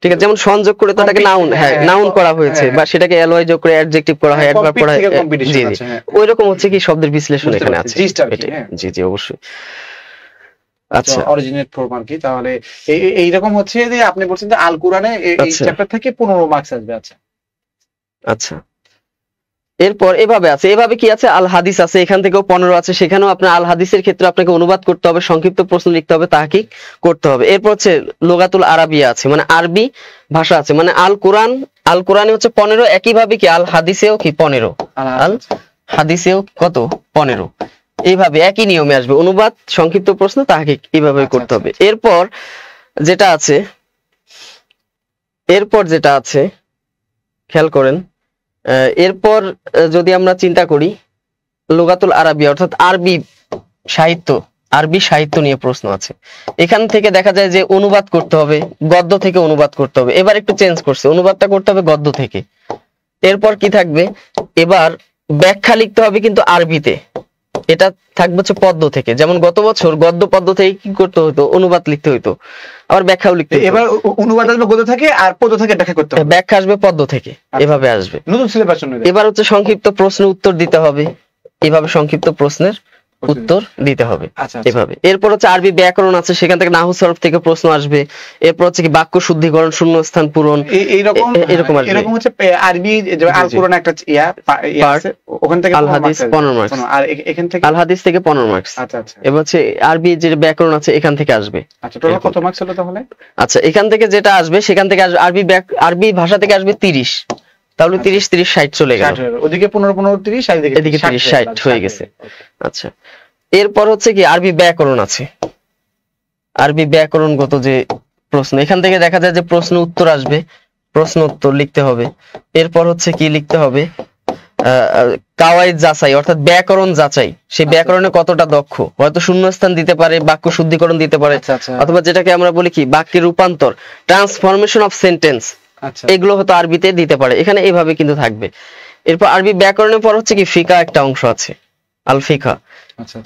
ঠিক আছে, যেমন সংযোগ করে তো ওটাকে নাউন, হ্যাঁ নাউন করা হয়েছে, বা সেটাকে অ্যালয় যোগ করে অ্যাডজেক্টিভ করা হয়, অ্যাডভার্ব করা হয়। জি, জি, ওইরকম হচ্ছে কি শব্দের বিশ্লেষণ এখানে আছে। জি, জি, অবশ্যই। আচ্ছা, অরিজিনেট ফর্ম আর কি। তাহলে এইরকম হচ্ছে যে আপনি বলছেন যে আল কুরআনে এই চ্যাপ্টার থেকে 15 মার্কস আসবে। আচ্ছা আচ্ছা। এরপর এভাবে আছে, এভাবে কি আছে, আল হাদিস আছে, এখান থেকেও 15 আছে। সেখানেও আপনার আল হাদিসের ক্ষেত্রে আপনাকে অনুবাদ করতে হবে, সংক্ষিপ্ত প্রশ্ন লিখতে হবে, তাহকিক করতে হবে। এরপর হচ্ছে লুগাতুল আরাবিয়া আছে, মানে আরবি ভাষা আছে। মানে আল কোরআন, আল কোরআনে হচ্ছে 15, একইভাবে কি আল হাদিসেও কি 15, আল হাদিসেও কত 15। এইভাবে একই নিয়মে আসবে, অনুবাদ, সংক্ষিপ্ত প্রশ্ন, তাহকিক, এইভাবে করতে হবে। এরপর যেটা আছে খেয়াল করেন, এরপর যদি আমরা চিন্তা করি লুগাতুল আরাবিয়া, অর্থাৎ আরবি সাহিত্য নিয়ে প্রশ্ন আছে। এখান থেকে দেখা যায় যে অনুবাদ করতে হবে, গদ্য থেকে অনুবাদ করতে হবে। এবার একটু চেঞ্জ করছে, অনুবাদটা করতে হবে গদ্য থেকে। এরপর কি থাকবে, এবার ব্যাখ্যা লিখতে হবে কিন্তু আরবিতে। এটা থাকবে হচ্ছে পদ্য থেকে, যেমন গত বছর গদ্য পদ্য থেকে কি করতে হতো, অনুবাদ লিখতে হতো, আবার ব্যাখ্যাও লিখতে হতো। এবার অনুবাদ আসবে গদ্য থেকে আর পদ্য থেকে ব্যাখ্যা করতে হবে, ব্যাখ্যা আসবে পদ্য থেকে, এভাবে আসবে নতুন সিলেবাস অনুযায়ী। এবার হচ্ছে সংক্ষিপ্ত প্রশ্ন উত্তর দিতে হবে, এভাবে সংক্ষিপ্ত প্রশ্নের উত্তর দিতে হবে এভাবে। এরপর হচ্ছে আরবি ব্যাকরণ আছে, সেখান থেকে নাহু সরফ থেকে প্রশ্ন আসবে। এরপর হচ্ছে কি বাক্য শুদ্ধিকরণ, শূন্যস্থান পূরণ, এরকম হচ্ছে আরবি আল কোরআন একটা আছে, ওখান থেকে আল হাদিস 15 মার্কস, আর এখান থেকে আল হাদিস থেকে 15 মার্কস। আচ্ছা আচ্ছা। এবার হচ্ছে আরবি যে ব্যাকরণ আছে এখান থেকে আসবে। আচ্ছা, টোটাল কত মার্কস হলো তাহলে? আচ্ছা, এখান থেকে যেটা আসবে সেখান থেকে আসবে আরবি ভাষা থেকে আসবে 30, তাহলে 30 30 60 চলে গেল, ওদিকে 15 15 30 এদিকে 30 60 হয়ে গেছে। আচ্ছা, এরপর হচ্ছে কি আরবি ব্যাকরণ আছে, আরবি ব্যাকরণগত যে প্রশ্ন, এখান থেকে দেখা যায় যে প্রশ্ন উত্তর আসবে, প্রশ্ন উত্তর লিখতে হবে। এরপর হচ্ছে কি লিখতে হবে, কাওয়াইদ যাচাই, অর্থাৎ ব্যাকরণ যাচাই, সেই ব্যাকরণে কতটা দক্ষ, হয়তো শূন্যস্থান দিতে পারে, বাক্য শুদ্ধিকরণ দিতে পারে, অথবা যেটাকে আমরা বলি কি বাক্যের রূপান্তর, ট্রান্সফরমেশন অফ সেন্টেন্স, এগুলো হয়তো আরবিতে দিতে পারে, এখানে এইভাবে কিন্তু থাকবে। এরপর আরবি ব্যাকরণের পর হচ্ছে কি ফিকা একটা অংশ আছে, আল ফিকা।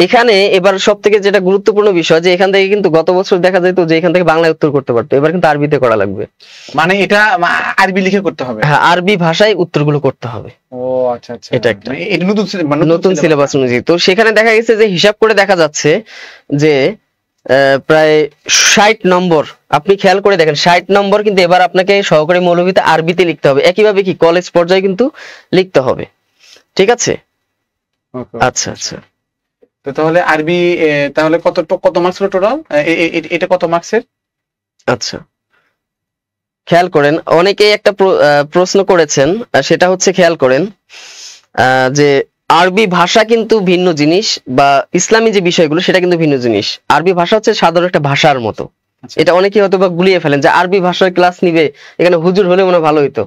এখানে এবার সব থেকে যেটা গুরুত্বপূর্ণ বিষয়, যে এখান থেকে কিন্তু গত বছর দেখা যেত যে এখান থেকে বাংলায় উত্তর করতে পারতো, এবার কিন্তু আরবিতে করা লাগবে, মানে এটা আরবি লিখে করতে হবে। হ্যাঁ, আরবি ভাষায় উত্তরগুলো করতে হবে। ও আচ্ছা আচ্ছা, এটা একটা এটা নতুন সিলেবাস অনুযায়ী। তো সেখানে দেখা গেছে যে হিসাব করে দেখা যাচ্ছে যে প্রায় 60 নম্বর, আপনি খেয়াল করে দেখেন 60 নম্বর কিন্তু এবার আপনাকে সহকারী মৌলভিতে আরবিতে লিখতে হবে, একইভাবে কি কলেজ পর্যায়ে কিন্তু লিখতে হবে, ঠিক আছে? আচ্ছা আচ্ছা, তো তাহলে আরবি তাহলে কত মার্কস হলো টোটাল, এটা কত মার্কসের? আচ্ছা, খেয়াল করেন অনেকেই একটা প্রশ্ন করেছেন, সেটা হচ্ছে খেয়াল করেন যে আরবি ভাষা কিন্তু ভিন্ন জিনিস, বা ইসলামী যে বিষয়গুলো সেটা কিন্তু ভিন্ন জিনিস। আরবি ভাষা হচ্ছে সাধারণ একটা ভাষার মতো, এটা অনেকেই হয়তো বা গুলিয়ে ফেলেন যে আরবি ভাষার ক্লাস নিবে, এখানে হুজুর হলে মনে ভালো হইতো,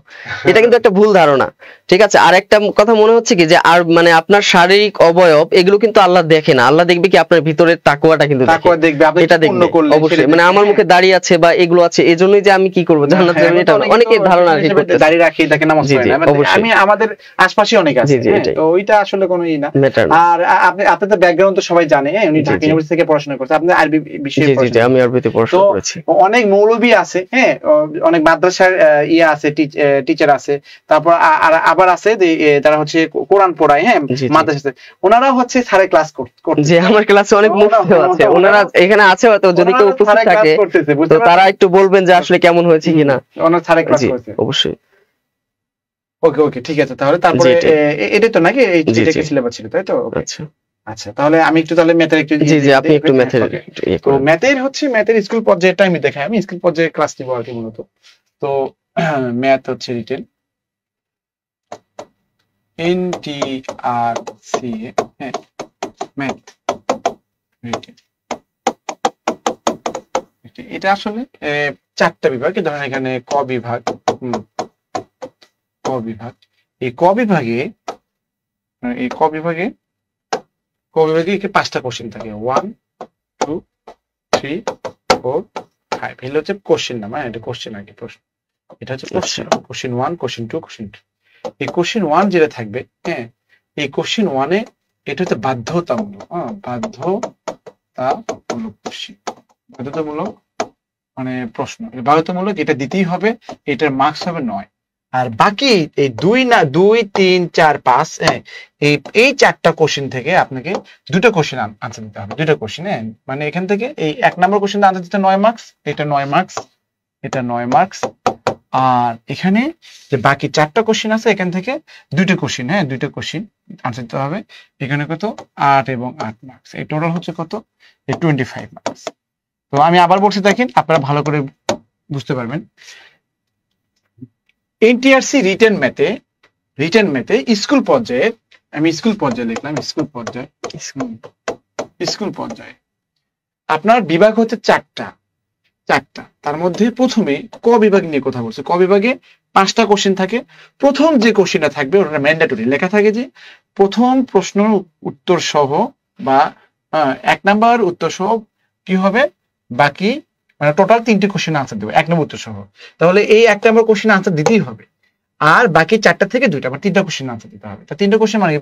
এটা কিন্তু একটা ভুল ধারণা, ঠিক আছে? আর একটা কথা মনে হচ্ছে কি যে আর মানে আপনার শারীরিক অবয়ব এগুলো কিন্তু আল্লাহ দেখে না, আল্লাহ দেখবে কি আপনার ভিতরের তাকওয়াটা কিন্তু দেখবে, এটা দেখবে অবশ্যই। মানে আমার মুখে দাড়ি আছে বা এগুলো আছে, এজন্যই যে আমি কি করব জান্নাত যাবে, এটা অনেকের ধারণা ঠিক করতে দাড়ি রাখি তাকে নামাজ পড়ে না, আমি আমাদের আশপাশে অনেক আছে, তো ওইটা আসলে কোনো ই না। আর আপনাদের ব্যাকগ্রাউন্ড তো সবাই জানে, উনি ঢাকা ইউনিভার্সিটি থেকে পড়াশোনা করছে, আপনি আরবি বিষয়ে পড়াশোনা, আমি আরবিতে পড়াশোনা করেছি। অনেক মৌলবী আছে, হ্যাঁ, অনেক মাদ্রাসার ইয়ে আছে, টিচার আছে, তারপর আবার আছে যে তারা হচ্ছে কোরআন পড়ায়, হ্যাঁ, মাদ্রাসাতে, ওনারা হচ্ছে স্যারের ক্লাস করতে, যে আমার ক্লাসে অনেক মুফতি আছে, ওনারা এখানে আছে, হয়তো যদি কেউ উপস্থিত থাকে তো তারা একটু বলবেন যে আসলে কেমন হয়েছে কিনা, ওনারা স্যারের ক্লাস করতে অবশ্যই। ওকে ওকে, ঠিক আছে, তাহলে তারপরে এটাই তো নাকি এটা কি সিলেবাস ছিল, তাই তো? আচ্ছা আচ্ছা, তাহলে আমি একটু তাহলে ম্যাথের একটু আপনি একটু ম্যাথের, তো ম্যাথের স্কুল পর্যায়েটা আমি দেখাই, আমি স্কুল পর্যায়ে ক্লাস নিব আর কি মূলত। তো ম্যাথ হচ্ছে রিটেন NTRCA, হ্যাঁ, ম্যাথ রিটেন, এটা আসলে 4টা বিভাগ, ধরেন এখানে ক বিভাগ, এই ক বিভাগে 5টা কোশ্চেন থাকে, 1 2 3 4 5, এগুলো হচ্ছে কোশ্চেন নাম, এটা কোশ্চেন আর কি, প্রশ্ন, এটা হচ্ছে কোশ্চেন 1, কোশ্চেন 2, কোশ্চেন 3। এই কোশ্চেন 1 যেটা থাকবে, হ্যাঁ, এই কোশ্চেন 1-এ এটা হচ্ছে বাধ্যতামূলক, বাধ্যতামূলক কোশ্চেন, বাধ্যতামূলক মানে প্রশ্ন, বাধ্যতামূলক, এটা দিতেই হবে, এটার মার্কস হবে 9। আর বাকি এই 2 3 4 5, হ্যাঁ, এই 4টা কোশ্চেন থেকে আপনাকে 2টা কোশ্চেন আনসার দিতে হবে, 2টা কোশ্চেন, হ্যাঁ, মানে এখান থেকে এই 1 নম্বর কোশ্চেনটা আনসার দিতে 9 মার্কস, এটা 9 মার্কস, এটা 9 মার্কস, আর এখানে যে বাকি 4টা কোশ্চেন আছে এখান থেকে 2টা কোশ্চেন, হ্যাঁ, 2টা কোশ্চেন আনসার দিতে হবে, এখানে কত 8 এবং 8 মার্কস, এই টোটাল হচ্ছে কত, এই 25 মার্কস। তো আমি আবার বলছি, দেখেন আপনারা ভালো করে বুঝতে পারবেন। এনটিআরসি রিটেন ম্যাথে স্কুল পর্যায়ে, আমি স্কুল পর্যায়ে লিখলাম, স্কুল পর্যায়ে আপনার বিভাগ হচ্ছে 4টা, তার মধ্যে প্রথমে ক বিভাগ নিয়ে কথা বলছে। ক বিভাগে 5টা কোশ্চেন থাকে, প্রথম যে কোশ্চেনটা থাকবে ওটা ম্যান্ডেটরি, লেখা থাকে যে প্রথম প্রশ্ন উত্তর সহ বা 1 নাম্বার উত্তর সহ কি হবে, বাকি মানে টোটাল 3টে কোশ্চেন আনসার দেবে 1 নম্বর উত্তর সহ, তাহলে এই 1 নম্বর কোশ্চেন আনসার দিতেই হবে। আর বাকি 4টা থেকে 2টা, মানে 3টা কোশ্চেন আনসার দিতে হবে। তা 3টা কোশ্চেন মানে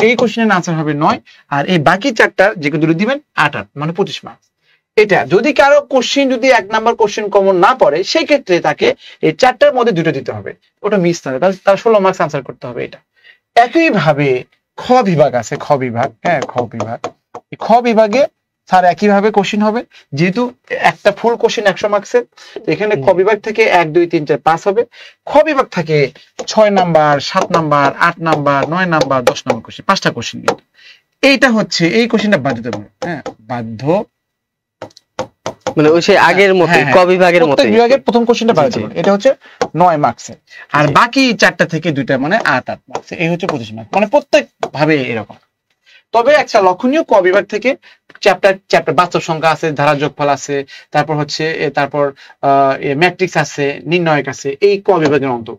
এই কোশ্চেনের আনসার হবে 9, আর এই বাকি 4টার যে দুটো দিবেন 8 মানে 25 মার্কস। এটা যদি কারো কোশ্চেন যদি 1 নাম্বার কোশ্চেন কমন না পড়ে, সেই ক্ষেত্রে তাকে এই 4টার মধ্যে 2টা দিতে হবে, ওটা মিস না হয়, তার 16 মার্কস আনসার করতে হবে। এটা একই ভাবে খ বিভাগ আছে, খ বিভাগ, হ্যাঁ খ বিভাগ, খ বিভাগে স্যার একই ভাবে কোশ্চেন হবে, যেহেতু একটা ফুল কোশ্চেন 100 মার্কসের, এখানে খ বিভাগ থেকে 1 2 3 4 5 হবে। খ বিভাগ থেকে 6 number, 7 number, 8 number, 9 number, 10 number question, 5টা কোশ্চেন। এইটা হচ্ছে এই কোশ্চেনটা বাধ্যতামূলক, হ্যাঁ বাধ্য, মানে ওই সেই আগের মতো ক বিভাগের মতো বিভাগের প্রথম কোশ্চেনটা বাধ্যতামূলক, এটা হচ্ছে 9 মার্কসের, আর বাকি 4টা থেকে 2টা মানে 8 মার্কসের, এই হচ্ছে 25 মার্কস, মানে প্রত্যেক ভাবে এরকম। তবে একটা লক্ষণীয়, ক বিভাগ থেকে চ্যাপ্টার বাস্তব সংখ্যা আছে, ধারা যোগফল আছে, তারপর হচ্ছে তারপর ম্যাট্রিক্স আছে, নির্ণায়ক আছে, এই ক বিভাগের অন্তর।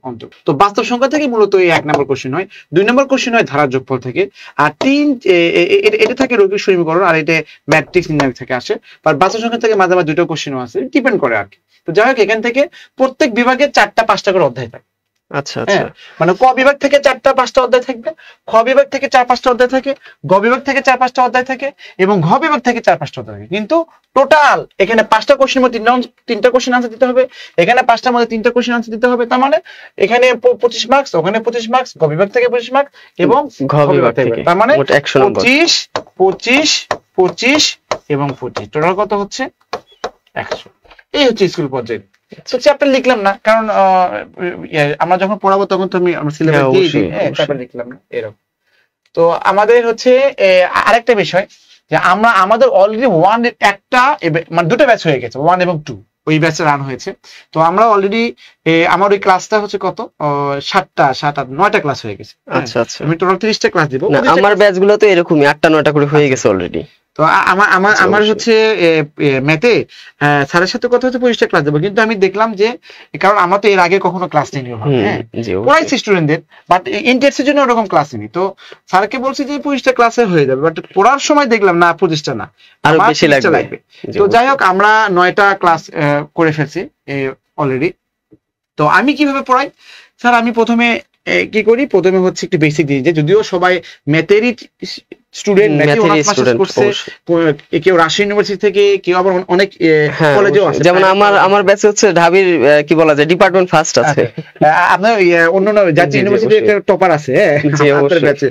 তো বাস্তব সংখ্যা থেকে মূলত এই 1 নম্বর কোশ্চেন হয়, 2 নম্বর কোশ্চেন হয় ধারা যোগফল থেকে, আর 3 এটা থাকে রৈখিক সমীকরণ, আর এটা ম্যাট্রিক্স নির্ণায়ক থেকে আসে। আর বাস্তব সংখ্যা থেকে মাঝে মাঝে 2টা কোশ্চেনও আছে, ডিপেন্ড করে আর কি। তো যাই হোক, এখান থেকে প্রত্যেক বিভাগে 4টা 5টা করে অধ্যায় থাকে। আচ্ছা আচ্ছা, মানে ক বিভাগ থেকে 4টা 5টা অধ্যায় থাকবে, খ বিভাগ থেকে 4 5টা অধ্যায় থাকে, গ বিভাগ থেকে 4 5টা অধ্যায় থাকে, এবং ঘ বিভাগ থেকে 4 5টা অধ্যায় থাকে। কিন্তু টোটাল এখানে 5টা কোশ্চেনের মধ্যে 3টা কোশ্চেন আনসার দিতে হবে, এখানে 5টার মধ্যে 3টা কোশ্চেন আনসার দিতে হবে। তার মানে এখানে 25 মার্কস, ওখানে 25 মার্কস, গ বিভাগ থেকে 25 মার্কস এবং ঘ বিভাগ থেকে, তার মানে 100 নম্বর, 25 25 25 এবং 25, টোটাল কত হচ্ছে 100। এই হচ্ছে স্কুল পর্যায়ে। তো চ্যাপ্টার লিখলাম না, কারণ আমরা যখন পড়াবো তখন তো আমরা সিলেবাস দিয়ে দিই, চ্যাপ্টার লিখলাম না এরকম। তো আমাদের হচ্ছে আরেকটা বিষয়, যে আমাদের অলরেডি মানে 2টা ব্যাচ হয়ে গেছে, 1 এবং 2, ওই ব্যাচে রান হয়েছে। তো আমরা অলরেডি আমার ওই ক্লাসটা হচ্ছে কত 7টা 7 8 9টা ক্লাস হয়ে গেছে। আচ্ছা আচ্ছা, আমি টোটাল 30টা ক্লাস দিব। আমার ব্যাচ গুলো তো এরকমই 8টা 9টা করে হয়ে গেছে অলরেডি। তো আমার হচ্ছে ম্যাথে স্যারের সাথে কথা হচ্ছে 25টা ক্লাস দেবো, কিন্তু আমি দেখলাম যে, কারণ আমরা তো এর আগে কখনো ক্লাস নিইনি, পড়াইছি স্টুডেন্টদের, বাট ইন্টারেস্ট এর জন্য ওরকম ক্লাস নিই। তো স্যারকে বলছি যে 25টা ক্লাসে হয়ে যাবে, বাট পড়ার সময় দেখলাম না 25টা না, আরো বেশি লাগবে। তো যাই হোক, আমরা 9টা ক্লাস করে ফেলছি অলরেডি। তো আমি কিভাবে পড়াই স্যার, আমি প্রথমে কি করি, প্রথমে হচ্ছে একটু বেসিক দিয়ে, যদিও সবাই ম্যাথেরই স্টুডেন্ট, কেউ রাজশাহী ইউনিভার্সিটি থেকে, কেউ আবার অনেক কলেজেও আছে, যেমন আমার ব্যাচে হচ্ছে ঢাবির কি বলা যায় ডিপার্টমেন্ট ফার্স্ট আছে, আপনার অন্য জাতীয় ইউনিভার্সিটি একটা টপার আছে, ব্যাচে,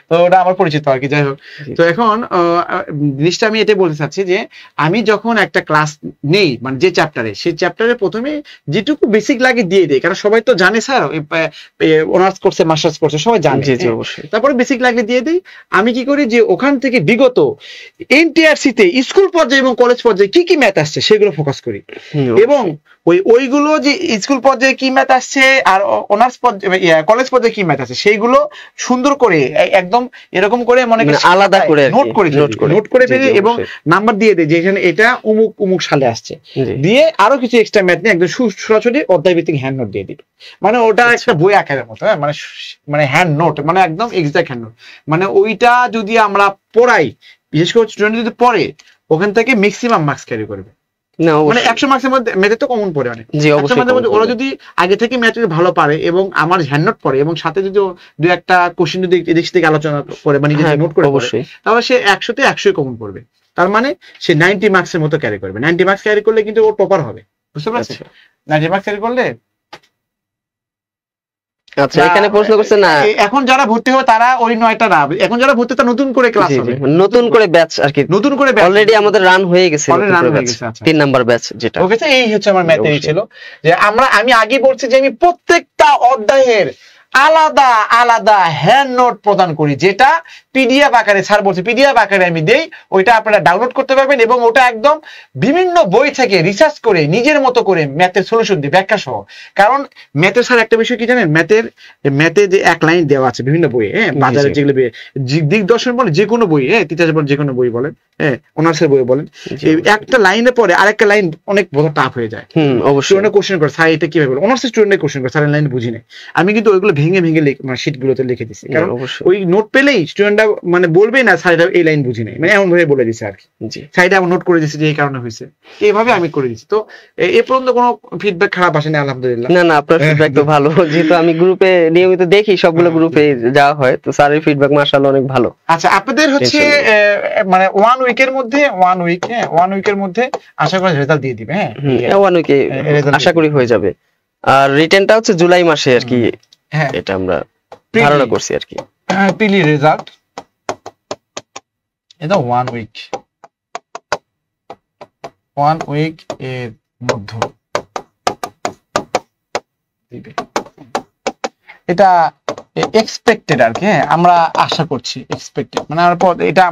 তো ওটা আমার পরিচিত আর কি। যাই হোক, তো এখন জিনিসটা আমি এটাই বলতে চাচ্ছি যে, আমি যখন একটা ক্লাস নেই, মানে যে চ্যাপ্টারে, সেই চ্যাপ্টারে প্রথমে যেটুকু বেসিক লাগে দিয়ে দেয়, কারণ সবাই তো জানে স্যার অনার্স করছে মাস্টার্স করছে সবাই জানে, তারপরে বেসিক লাগলে দিয়ে দিই। আমি কি করি যে, ওখান থেকে বিগত এনটিআরসি তে স্কুল পর্যায়ে এবং কলেজ পর্যায়ে কি কি ম্যাথ আসছে সেগুলো ফোকাস করি, এবং ওইগুলো যে স্কুল পর্যায়ে কি ম্যাথ আসছে আর অনার্স পর্যায়ে কলেজ পর্যায়ে কি ম্যাথ আছে সেইগুলো সুন্দর করে একদম এরকম করে মনে করি আলাদা করে নোট করে ফেলি, এবং নাম্বার দিয়ে দেয় যে এখানে এটা অমুক অমুক সালে আসছে, দিয়ে আরো কিছু এক্সট্রা ম্যাথ নিয়ে একদম সরাসরি অধ্যায় ভিত্তিক হ্যান্ড নোট দিয়ে দিই। মানে ওটা একটা বই আকারের মতো, মানে হ্যান্ড নোট, মানে একদম এক্সাক্ট হ্যান্ড নোট। মানে ওইটা যদি আমরা পড়াই, বিশেষ করে স্টুডেন্ট যদি পড়ে, ওখান থেকে ম্যাক্সিমাম মার্কস ক্যারি করবে। মানে 100 মার্কসের মধ্যে ম্যাথে তো কমন পড়ে অনেক, 100 মার্কের মধ্যে ওরা যদি আগে থেকে ম্যাথ ভালো পারে এবং আমার হ্যান্ড নোট পড়ে, এবং সাথে যদি 2-1টা কোশ্চেন যদি এদিক থেকে আলোচনা করে বা নিজে নোট করে পড়ে, তাহলে সে 100তে 100 কমন পড়বে। তার মানে সে 90 মার্কসের মতো ক্যারি করবে। 90 মার্কস ক্যারি করলে কিন্তু ও টপার হবে, বুঝতে পারছেন? 90 মার্কস ক্যারি করলে। আচ্ছা, এখানে প্রশ্ন করছে না, এখন যারা ভর্তি হবে তারা ওই 9টা না, এখন যারা ভর্তি তারা নতুন করে ক্লাস হবে, নতুন করে ব্যাচ আর কি, নতুন করে অলরেডি আমাদের রান হয়ে গেছে 3 নাম্বার ব্যাচ যেটা। ওকে, এই হচ্ছে আমার ম্যাথেই ছিল যে আমি আগে বলছি যে আমি প্রত্যেকটা অধ্যায়ের আলাদা আলাদা হ্যান্ড নোট প্রদান করি, যেটা পিডিএফ আকারে, স্যার বলছে পিডিএফ আকারে আমি দেই, ওইটা আপনারা ডাউনলোড করতে পারবেন, এবং ওটা একদম বিভিন্ন বই থেকে রিসার্চ করে নিজের মতো করে ম্যাথের সলিউশন দিই ব্যাখ্যা সহ। কারণ ম্যাথের স্যার একটা বিষয় কি জানেন, ম্যাথে যে এক লাইন দেওয়া আছে বিভিন্ন বইয়ে, বাজারে যেগুলো দিক দর্শন বলে, যে কোনো বই, তিতাস বলেন, যে কোনো বই বলেন, অনার্সের বই বলেন, একটা লাইনে পরে আরেকটা লাইন অনেক টাফ হয়ে যায়। অবশ্যই কোশ্চেন করে, স্যার এটা কিভাবে বলে, অনার্সের স্টুডেন্টে কোশ্চেন করে, স্যার লাইন বুঝি নাই। আমি কিন্তু ওইগুলো ভেঙে ভেঙে মানে শীট গুলোতে লিখে দিচ্ছি, কারণ অবশ্যই ওই নোট পেলেই স্টুডেন্টরা মানে বলবে না স্যার এটা এই লাইন বুঝি নাই, মানে এমন ভাবে বলে দিচ্ছে আর কি। জি সাইডে আমার নোট করে দিচ্ছি যে এই কারণে হয়েছে, এইভাবে আমি করে দিচ্ছি। তো এ পর্যন্ত কোনো ফিডব্যাক খারাপ আসেনি আলহামদুলিল্লাহ। না না, আপনার ফিডব্যাক তো ভালো, যেহেতু আমি গ্রুপে নিয়মিত দেখি, সবগুলো গ্রুপে যাওয়া হয়, তো স্যারের ফিডব্যাক মাশাআল্লাহ অনেক ভালো। আচ্ছা, আপনাদের হচ্ছে মানে 1 উইকের মধ্যে 1 উইকের মধ্যে আশা করি রেজাল্ট দিয়ে দিবে। হ্যাঁ 1 উইকে আশা করি হয়ে যাবে। আর রিটেনটা হচ্ছে জুলাই মাসে আর কি, হ্যাঁ এটা আমরা ধারণা করছি আর কি। প্রিলি রেজাল্ট এটা 1 উইক এর মধ্যে দিবে, এটা এক্সপেক্টেড আর কি। হ্যাঁ আমরা আশা করছি, এক্সপেক্টেড মানে এটা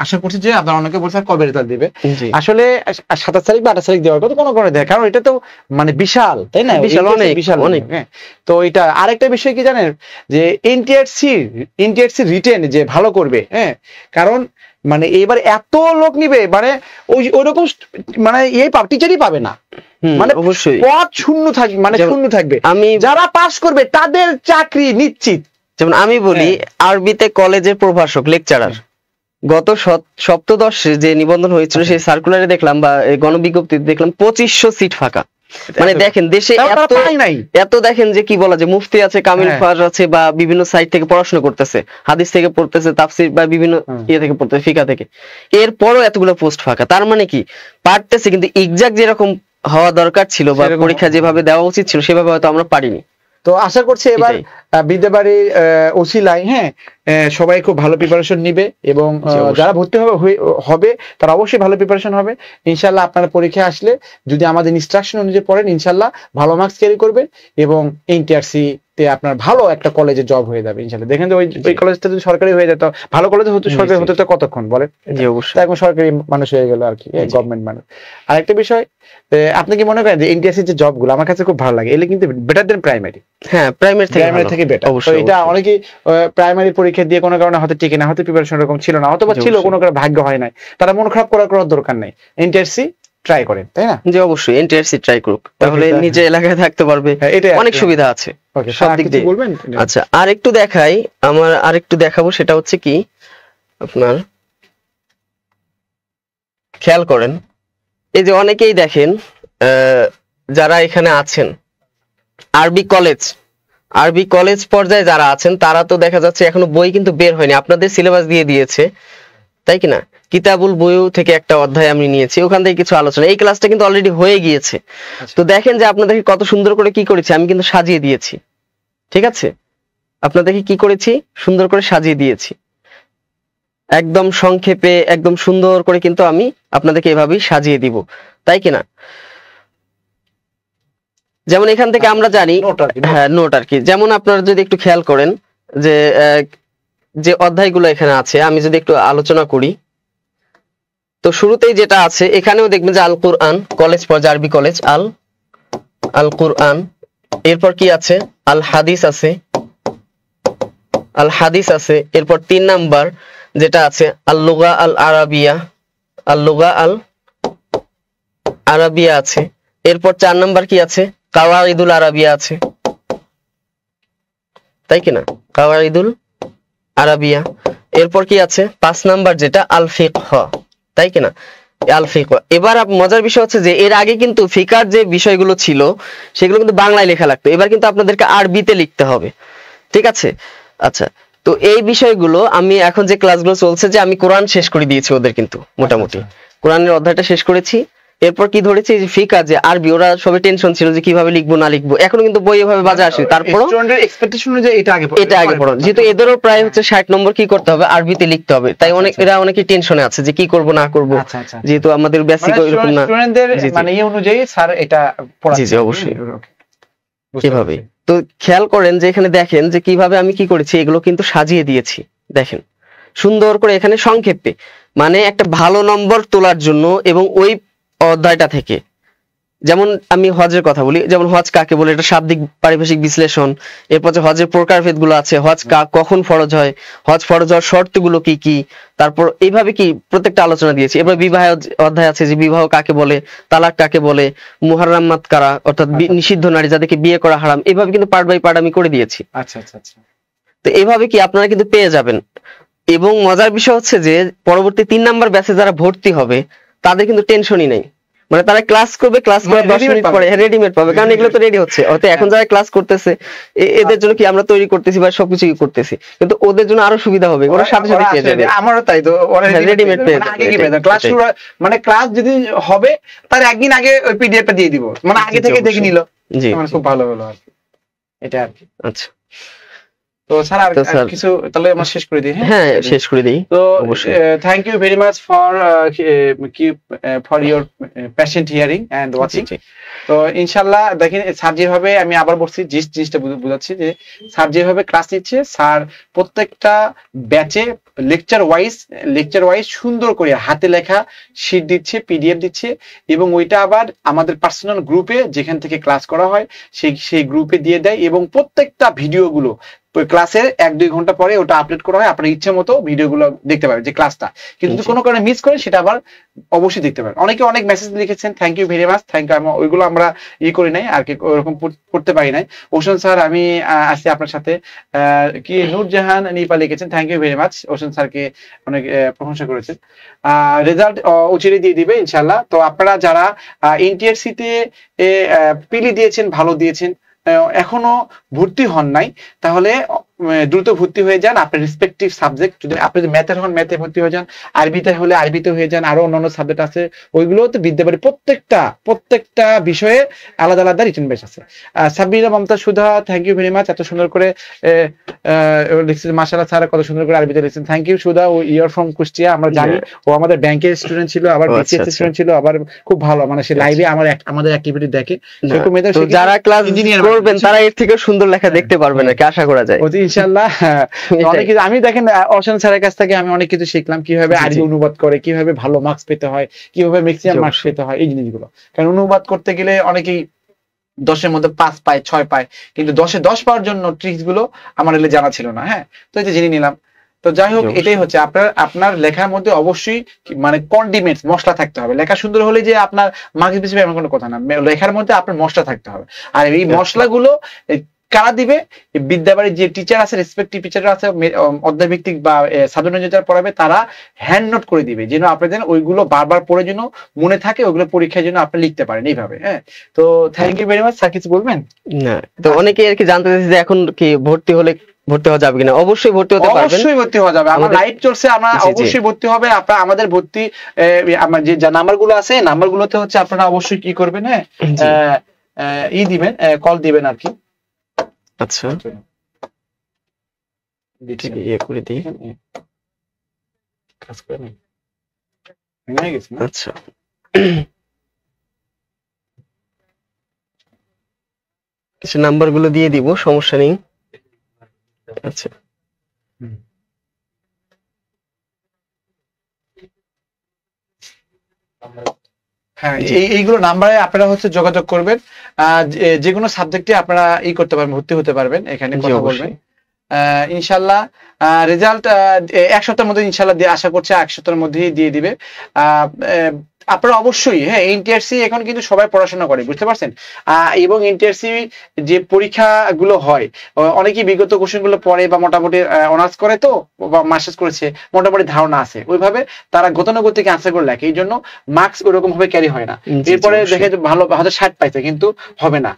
আশা করছি যে আপনারা অনেকে বলছে কবে রেজাল্ট দিবে, আসলে 27 তারিখ বা 28 তারিখ দেওয়ার কথা কোনো করে দেয়, কারণ এটা তো মানে বিশাল, তাই না? বিশাল, অনেক। হ্যাঁ তো এটা আরেকটা বিষয় কি জানেন, যে এনটিআরসি রিটেন যে ভালো করবে, হ্যাঁ কারণ মানে এবার এত লোক নিবে, মানে ওইরকম মানে টিচারই পাবে না, মানে অবশ্যই পদ শূন্য থাকবে, মানে শূন্য থাকবে। আমি যারা পাস করবে তাদের চাকরি নিশ্চিত। যেমন আমি বলি, আরবিতে কলেজের প্রভাষক লেকচারার গত সপ্তদশে যে নিবন্ধন হয়েছিল, সেই সার্কুলারে দেখলাম বা গণবিজ্ঞপ্তিতে দেখলাম 2500 সিট ফাঁকা। মানে দেখেন দেশে এত দেখেন যে কি বলা, যে মুফতি আছে, কামিল ফাজ আছে, বা বিভিন্ন সাইট থেকে পড়াশোনা করতেছে, হাদিস থেকে পড়তেছে, তাফসির বা বিভিন্ন ইয়ে থেকে পড়তেছে, ফিকা থেকে, এরপরও এতগুলো পোস্ট ফাঁকা। তার মানে কি পারতেছে, কিন্তু এক্সাক্ট যেরকম হওয়া দরকার ছিল বা পরীক্ষা যেভাবে দেওয়া উচিত ছিল সেভাবে হয়তো আমরা পারিনি। তো আশা করছি এবার বিদ্যাবাড়ির ওসিলায় হ্যাঁ সবাই খুব ভালো প্রিপারেশন নিবে, এবং যারা ভর্তি হবে তারা অবশ্যই ভালো প্রিপারেশন হবে ইনশাল্লাহ। আপনারা পরীক্ষা আসলে যদি আমাদের ইনস্ট্রাকশন অনুযায়ী পড়েন ইনশাল্লাহ ভালো মার্কস ক্যারি করবেন, এবং এনটিআরসি তে আপনার ভালো একটা কলেজে জব হয়ে যাবে ইনশাল্লাহ। দেখেন যে ওই কলেজটা যদি সরকারি হয়ে যেত, ভালো কলেজে হতো, সরকারি হতে তো কতক্ষণ বলেন, এখন সরকারি মানুষ হয়ে গেল আর কি, গভর্নমেন্ট মানুষ। আরেকটা বিষয়, আপনি কি মনে করেন যে এনটিআরসি যে জবগুলো আমার কাছে খুব ভালো লাগে, এগুলো কিন্তু বেটার দেন প্রাইমারি? হ্যাঁ প্রাইমারি থেকে বেটার। তো এটা অনেকেই প্রাইমারি পরীক্ষা দিয়ে কোনো কারণে হয়তো টিকে না, হয়তো প্রিপারেশন এরকম ছিল না, অথবা ছিল কোনো কারণে ভাগ্য হয় নাই, তারা মন খারাপ করার দরকার নাই, এনটিআরসি ট্রাই করেন, তাই না? জি অবশ্যই এনটিআরসি ট্রাই করুক, তাহলে নিজে এলাকায় থাকতে পারবে, অনেক সুবিধা আছে সব দিক দিয়ে। আচ্ছা আর একটু দেখাই, আমার আরেকটু দেখাবো, সেটা হচ্ছে কি আপনার খেয়াল করেন, এই যে অনেকেই দেখেন যারা এখানে আছেন আরবি কলেজ পর্যায়ে যারা আছেন, তারা তো দেখা যাচ্ছে এখনো বই কিন্তু বের হয়নি, আপনাদের সিলেবাস দিয়ে দিয়েছে, তাই কিনা? কিতাবুল বইউ থেকে একটা অধ্যায় আমি নিয়েছি, ওখান থেকে কিছু আলোচনা, এই ক্লাসটা কিন্তু অলরেডি হয়ে গিয়েছে। তো দেখেন যে আপনাদেরকে কত সুন্দর করে কি করেছি, আমি কিন্তু সাজিয়ে দিয়েছি, ঠিক আছে? আপনাদেরকে কি করেছি, সুন্দর করে সাজিয়ে দিয়েছি, একদম সংক্ষেপে একদম সুন্দর করে কিন্তু আমি আপনাদেরকে এভাবেই সাজিয়ে দিব, তাই কিনা? যেমন এখান থেকে আমরা জানি, হ্যাঁ নোট আর কি, যেমন আপনারা যদি একটু খেয়াল করেন যে অধ্যায়গুলো এখানে আছে, আমি যদি একটু আলোচনা করি, তো শুরুতেই যেটা আছে এখানেও দেখবেন যে আল কুরআন, কলেজ পর্যায়ে আরবি কলেজ, আল কুরআন, এরপর কি আছে, আল হাদিস আছে, এরপর 3 নাম্বার যেটা আছে আল লুগা আল আরাবিয়া আছে, এরপর 4 নাম্বার কি আছে, কাওয়াইদুল আরাবিয়া আছে, তাই কিনা? কাওয়াইদুল আরাবিয়া, এরপর কি আছে 5 নাম্বার যেটা আল ফিকহ, তাই কিনা? আল ফিকহ। এবার মজার বিষয় হচ্ছে যে এর আগে কিন্তু ফিকার যে বিষয়গুলো ছিল সেগুলো কিন্তু বাংলায় লেখা লাগতো, এবার কিন্তু আপনাদেরকে আরবিতে লিখতে হবে, ঠিক আছে? আচ্ছা, তো এই বিষয়গুলো আমি এখন যে ক্লাসগুলো চলছে, যে আমি কোরআন শেষ করে দিয়েছি ওদের, কিন্তু মোটামুটি কোরআনের অধ্যায়টা শেষ করেছি, এরপর কি ধরেছি যে ফিকা যে আরবি, ওরা সবাই টেনশন ছিল যে কিভাবে লিখবো না লিখবো, এখনো কিন্তু বই এভাবে বাজে আসে, তারপরও এক্সপেকটেশন অনুযায়ী এটা আগে পড়ো, যেহেতু এদেরও প্রায় হচ্ছে 60 নম্বর কি করতে হবে, আরবিতে লিখতে হবে, তাই এরা অনেকে টেনশনে আছে যে কি করব না করব, যেহেতু আমাদের বেসিক এরকম না, স্টুডেন্টদের মানে এই অনুযায়ী স্যার এটা পড়াচ্ছে। জি অবশ্যই এভাবে। তো খেয়াল করেন যে এখানে দেখেন যে কিভাবে আমি কি করেছি, এগুলো কিন্তু সাজিয়ে দিয়েছি, দেখেন সুন্দর করে এখানে সংক্ষেপে, মানে একটা ভালো নম্বর তোলার জন্য, এবং ওই অধ্যায়টা থেকে যেমন আমি হজের কথা বলি, যেমন হজ কাকে বলে, এটা শাব্দিক পারিভাষিক বিশ্লেষণ, এরপর যে হজের প্রকারভেদ গুলো আছে, হজ কখন ফরজ হয়, হজ ফরজ হওয়ার শর্তগুলো কি কি, তারপর এইভাবে কি প্রত্যেকটা আলোচনা দিয়েছি। এবার বিবাহ অধ্যায় আছে যে বিবাহ কাকে বলে, তালাক কাকে বলে, মুহাররামাত কারা অর্থাৎ নিষিদ্ধ নারী যাদেরকে বিয়ে করা হারাম, এইভাবে কিন্তু পার্ট বাই পার্ট আমি করে দিয়েছি। আচ্ছা আচ্ছা আচ্ছা। তো এইভাবে কি আপনারা কিন্তু পেয়ে যাবেন। এবং মজার বিষয় হচ্ছে যে পরবর্তী 3 নাম্বার ব্যাচে যারা ভর্তি হবে তাদের কিন্তু টেনশনই নাই, মানে তারা ক্লাস করবে, ক্লাস করার 10 মিনিট পরে রেডিমেড পাবে, কারণ এগুলো তো রেডি হচ্ছে। অর্থাৎ এখন যারা ক্লাস করতেছে এদের জন্য কি আমরা তৈরি করতেছি বা সবকিছু করতেছি, কিন্তু ওদের জন্য আরো সুবিধা হবে, ওরা সাথে সাথে পেয়ে যাবে। আমারও তাই তো, ওরা রেডিমেড পেয়ে মানে আগে কি পেয়ে যাবে, ক্লাস শুরু মানে ক্লাস যদি হবে তার একদিন আগে ওই পিডিএফটা দিয়ে দিব, মানে আগে থেকে দেখে নিল, জি মানে খুব ভালো হলো আর কি, এটা আর কি। আচ্ছা তো স্যার আর কিছু তাহলে আমরা শেষ করে দিই? হ্যাঁ শেষ করে দিই। তো thank you very much for your patient hearing and watching. তো ইনশাল্লাহ দেখেন স্যার যেভাবে, আমি আবার বলছি জিনিসটা বুঝাচ্ছি যে স্যার যেভাবে ক্লাস নিচ্ছে, স্যার প্রত্যেকটা ব্যাচে লেকচার ওয়াইজ সুন্দর করে হাতে লেখা শিট দিচ্ছে, পিডিএফ দিচ্ছে, এবং ওইটা আবার আমাদের পার্সোনাল গ্রুপে যেখান থেকে ক্লাস করা হয় সেই গ্রুপে দিয়ে দেয়, এবং প্রত্যেকটা ভিডিওগুলো ক্লাসের 1-2 ঘন্টা পরে ওটা আপলোড করা হয়, আপনার ইচ্ছে মতো ভিডিওগুলো দেখতে পাবেন যে ক্লাসটা, কিন্তু কোনো কারণে মিস করে সেটা আবার অবশ্যই দেখতে পারেন। অনেকে অনেক মেসেজ লিখেছেন, thank you very much, thank you. ওইগুলো আমরা করি নাই আর কি, ওরকম করতে পারি নাই। ওশান স্যার আমি আছি আপনার সাথে, কি নূরজাহান নিপা লিখেছেন, thank you very much, Ocean স্যারকে অনেক প্রশংসা করেছেন। রেজাল্ট অচিরে দিয়ে দিবে ইনশাল্লাহ। তো আপনারা যারা এনটিআরসি তে পিলি দিয়েছেন, ভালো দিয়েছেন, এখনো ভর্তি হন নাই, তাহলে দ্রুত ভর্তি হয়ে যান আপনার রেসপেক্টিভ সাবজেক্ট। যদি আপনি ম্যাথের হন ম্যাথে ভর্তি হয়ে যান, আরবিতে হলে আরবিতে হয়ে যান, আরো অন্যান্য সাবজেক্ট আছে ওইগুলোতে বিদ্যাবাড়ি প্রত্যেকটা বিষয়ে আলাদা আলাদা রিটেন বেস আছে। সাব্বিরা মমতাজ সুধা, থ্যাংক ইউ ভেরি মাচ, এত সুন্দর করে লিখছেন, মাশাআল্লাহ স্যার কত সুন্দর করে আরবিতে লিখছেন, থ্যাংক ইউ সুধা। ও ইয়ার ফ্রম কুষ্টিয়া, আমরা জানি ও আমাদের ব্যাংকের স্টুডেন্ট ছিল, আবার বিসিএস স্টুডেন্ট ছিল, আবার খুব ভালো, মানে সে লাইভে আমাদের অ্যাক্টিভিটি দেখে। যারা ক্লাস করবেন তারা এর থেকে সুন্দর লেখা দেখতে পারবেন আর কি, আশা করা যায় ইনশাআল্লাহ। অনেক কিছু আমি দেখেন ওশান স্যারের কাছ থেকে আমি অনেক কিছু শিখলাম, কিভাবে আরবি অনুবাদ করে, কিভাবে ভালো মার্কস পেতে হয়, কিভাবে ম্যাক্সিমাম মার্কস পেতে হয়, এই জিনিসগুলো। কারণ অনুবাদ করতে গেলে অনেকেই 10-এর মধ্যে 5 পায়, 6 পায়, কিন্তু 10-এ 10 পাওয়ার জন্য ট্রিক্স গুলো আমার এলে জানা ছিল না। হ্যাঁ, তো এই যে জেনে নিলাম। তো যাই হোক, এটাই হচ্ছে আপনার লেখার মধ্যে অবশ্যই মানে কন্ডিমেন্টস, মশলা থাকতে হবে। লেখা সুন্দর হলে যে আপনার মার্কস বেশি এমন কোনো কথা না, লেখার মধ্যে আপনার মশলা থাকতে হবে। আর এই মশলাগুলো কারা দিবে? বিদ্যাবাড়ির যে টিচার আছে, রেসপেক্টিভ টিচার আছে, অধ্যায় ভিত্তিক বা সাধারণ যারা পড়াবে, তারা হ্যান্ড নোট করে দিবে, যেন আপনাদের ওইগুলো বারবার পড়ে যেন মনে থাকে, ওইগুলো পরীক্ষার জন্য আপনি লিখতে পারেন এইভাবে। হ্যাঁ, তো thank you very much. Sir কিছু বলবেন? না, তো অনেকে আর কি জানতে চাইছে যে এখন কি ভর্তি হওয়া যাবে কিনা। অবশ্যই ভর্তি হতে পারবেন, অবশ্যই ভর্তি হওয়া যাবে। আমার লাইভ চলছে, আমরা অবশ্যই ভর্তি হবে। আপনারা আমাদের ভর্তি আমার যে নাম্বারগুলো আছে, নাম্বারগুলোতে হচ্ছে আপনারা অবশ্যই কি করবেন, হ্যাঁ দিবেন, কল দিবেন আর কি। আচ্ছা, ইয়ে করে দিই, কাজ করে নাই, হয়ে গেছে। আচ্ছা, কিছু নাম্বার গুলো দিয়ে দিব, সমস্যা নেই। আচ্ছা, হ্যাঁ, এইগুলো নাম্বারে আপনারা হচ্ছে যোগাযোগ করবেন। যে কোনো সাবজেক্টে আপনারা করতে পারবেন, ভর্তি হতে পারবেন, এখানে কথা বলবেন ইনশাল্লাহ। রেজাল্ট 1 সপ্তাহের মধ্যে ইনশাল্লাহ আশা করছি 1 সপ্তাহের মধ্যেই দিয়ে দিবে। আপনারা অবশ্যই, হ্যাঁ, এনটিআরসি এখন কিন্তু সবাই পড়াশোনা করে, বুঝতে পারছেন। এবং এনটিআরসি যে পরীক্ষাগুলো হয়, অনেকেই বিগত কোশ্চেনগুলো পড়ে বা মোটামুটি অনার্স করে, তো বা মাস্টার্স করেছে, মোটামুটি ধারণা আছে, ওইভাবে তারা গতানুগতিক আনসার করে লেখে, এই জন্য মার্কস ওরকম ভাবে ক্যারি হয় না। এরপরে দেখে ভালো হয়তো 60 পাইছে, কিন্তু হবে না,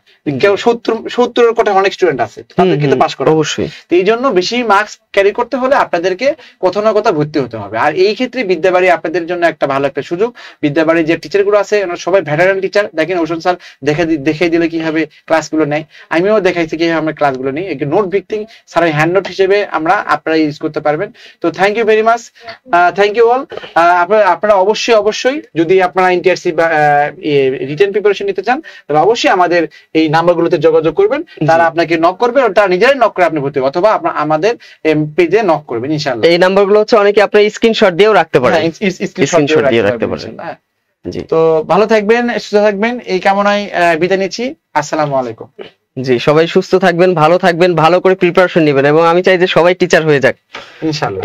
কেউ 70-এর কোটা অনেক স্টুডেন্ট আছে, তাদের কিন্তু পাস করা অবশ্যই। এই জন্য বেশি মার্কস ক্যারি করতে হলে আপনাদেরকে কোথাও না কোথাও ভর্তি হতে হবে। আর এই ক্ষেত্রে বিদ্যাবাড়ি আপনাদের জন্য একটা ভালো একটা সুযোগ। বিদ্যাবাড়ির যে টিচার গুলো আছে সবাই ভেটারান টিচার। দেখেন ওশান স্যার দেখাই দিলে কিভাবে ক্লাসগুলো নেয়, আমিও দেখাইছি কিভাবে আমরা ক্লাসগুলো নিই। নোট ভিত্তিক স্যার হ্যান্ড নোট হিসেবে আপনারা ইউজ করতে পারবেন। তো thank you very much, thank you all. আপনারা অবশ্যই যদি আপনারা এনটিআরসি বা রিটেন প্রিপারেশন নিতে চান, তাহলে অবশ্যই আমাদের এই নাম্বারগুলোতে যোগাযোগ করবেন। তারা আপনাকে নক করবে, তারা নিজেরাই নক করে আপনি ভর্তি হবে, অথবা আমাদের পেজে নক করবেন ইনশাআল্লাহ। এই নাম্বারগুলো হচ্ছে অনেকে আপনারা স্ক্রিনশট দিয়েও রাখতে পারেন, স্ক্রিনশট দিয়ে রাখতে পারেন। জি তো ভালো থাকবেন, সুস্থ থাকবেন, এই কামনায় বিদায় নিচ্ছি। আসসালামু আলাইকুম। জি, সবাই সুস্থ থাকবেন, ভালো থাকবেন, ভালো করে প্রিপারেশন নেবেন, এবং আমি চাই যে সবাই টিচার হয়ে যাক ইনশাআল্লাহ।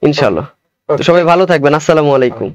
ইনশাআল্লাহ। তো সবাই ভালো থাকবেন। আসসালামু আলাইকুম।